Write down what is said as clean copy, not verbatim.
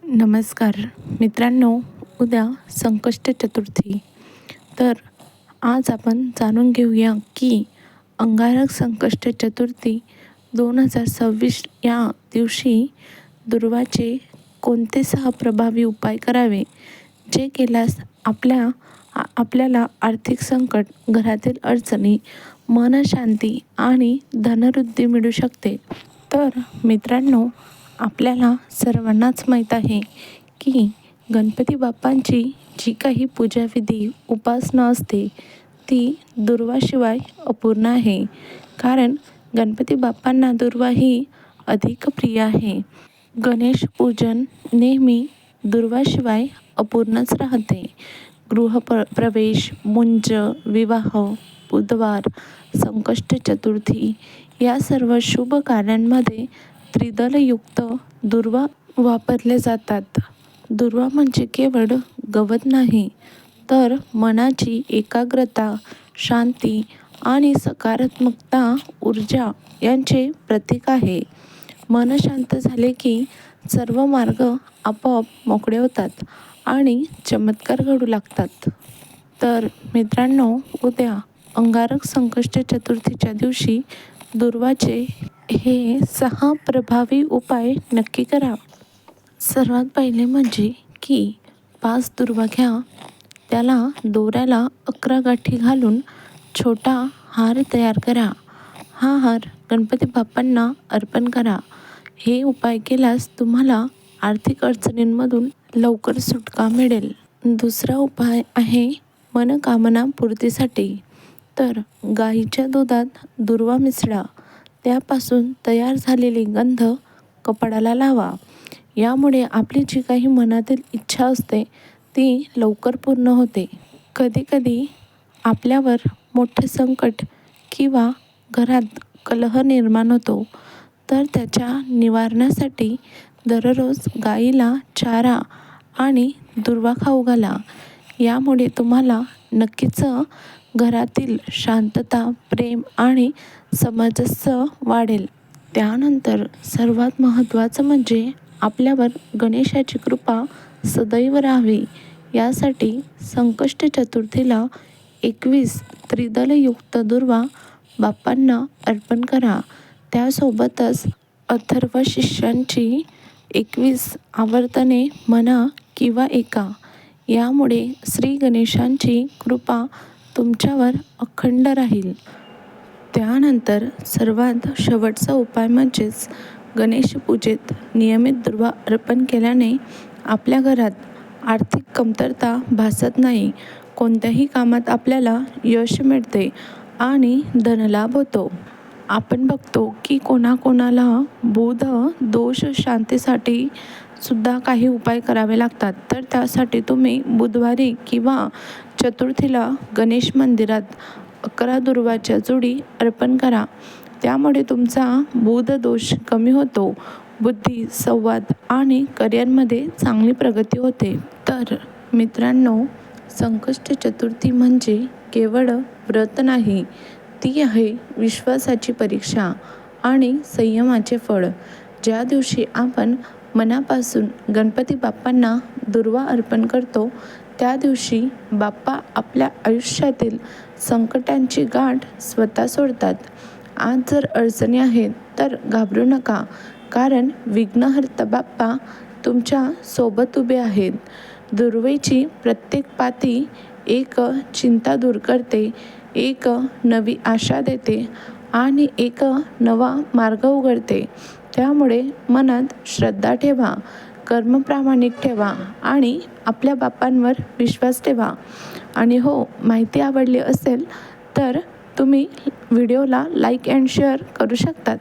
नमस्कार मित्रांनो, उद्या संकष्ट चतुर्थी. तर आज आपण जाणून घेऊया की अंगारक संकष्ट चतुर्थी 2026 या दिवशी दुर्वाचे कोणते 6 प्रभावी उपाय करावे, जे केल्यास आपल्याला आर्थिक संकट, घरातील अडचणी, मनशांती आणि धनवृद्धी मिळू शकते. तर मित्रांनो, आपल्याला सर्वांनाच माहीत आहे की गणपती बाप्पांची जी काही पूजाविधी, उपासना असते ती दुर्वाशिवाय अपूर्ण आहे. कारण गणपती बाप्पांना दुर्वा ही अधिक प्रिय आहे. गणेश पूजन नेहमी दुर्वाशिवाय अपूर्णच राहते. प्रवेश, मुंज, विवाह, बुधवार, संकष्ट चतुर्थी या सर्व शुभ कार्यांमध्ये त्रिदलयुक्त दुर्वा वापरले जातात. दुर्वा म्हणजे केवळ गवत नाही, तर मनाची एकाग्रता, शांती आणि सकारात्मकता ऊर्जा यांचे प्रतीक आहे. मन शांत झाले की सर्व मार्ग आपोआप मोकळे होतात आणि चमत्कार घडू लागतात. तर मित्रांनो, उद्या अंगारक संकष्ट चतुर्थीच्या दिवशी दुर्वाचे हे 6 प्रभावी उपाय नक्की करा. सर्वात पहिले म्हणजे की 5 दुर्वा घ्या, त्याला दोऱ्याला 11 गाठी घालून छोटा हार तयार करा. हा हार गणपती बाप्पांना अर्पण करा. हे उपाय केल्यास तुम्हाला आर्थिक अडचणींमधून लवकर सुटका मिळेल. दुसरा उपाय आहे मनोकामना पूर्तीसाठी. तर गाईच्या दुधात दुर्वा मिसळा, त्यापासून तयार झालेली गंध कपाळाला लावा. यामुळे आपली जी काही मनातील इच्छा असते ती लवकर पूर्ण होते. कधीकधी आपल्यावर मोठे संकट किंवा घरात कलह निर्माण होतो, तर त्याच्या निवारणासाठी दररोज गाईला चारा आणि दुर्वा खाऊ घाला. यामुळे तुम्हाला नक्कीच घरातील शांतता, प्रेम आणि सामंजस्य वाढेल. त्यानंतर सर्वात महत्त्वाचं म्हणजे आपल्यावर गणेशाची कृपा सदैव राहावी, यासाठी संकष्ट चतुर्थीला 21 त्रिदलयुक्त दुर्वा बाप्पांना अर्पण करा. त्यासोबतच अथर्व शीर्षांची 21 आवर्तने म्हणा किंवा ऐका. यामुळे श्री गणेशांची कृपा तुमच्यावर अखंड राहील. त्यानंतर सर्वात शेवटचा उपाय म्हणजेच गणेश पूजेत नियमित दुर्वा अर्पण केल्याने आपल्या घरात आर्थिक कमतरता भासत नाही. कोणत्याही कामात आपल्याला यश मिळते आणि धनलाभ होतो. आपण बघतो की कोणाकोणाला बुध दोष शांतीसाठी सुद्धा काही उपाय करावे लागतात. तर त्यासाठी तुम्ही बुधवारी किंवा चतुर्थीला गणेश मंदिरात 11 दुर्वाच्या जोडी अर्पण करा. त्यामुळे तुमचा बुध दोष कमी होतो. बुद्धी, संवाद आणि करिअरमध्ये चांगली प्रगती होते. तर मित्रांनो, संकष्ट चतुर्थी म्हणजे केवळ व्रत नाही, ती आहे विश्वासाची परीक्षा आणि संयमाचे फळ. ज्या दिवशी आपण मनापासून गणपती बाप्पांना दुर्वा अर्पण करतो, त्या दिवशी बाप्पा आपल्या आयुष्यातील संकटांची गाठ स्वतः सोडतात. आज जर अडचणी आहेत तर घाबरू नका, कारण विघ्नहर्ता बाप्पा तुमच्या सोबत उभे आहेत. दुर्वेची प्रत्येक पाती एक चिंता दूर करते, एक नवी आशा देते आणि एक नवा मार्ग उघडते. त्यामुळे मनात श्रद्धा ठेवा, कर्म प्रामाणिक ठेवा आणि आपल्या बाप्पांवर विश्वास ठेवा. आणि हो, माहिती आवडली असेल तर तुम्ही व्हिडिओला लाईक अँड शेअर करू शकतात.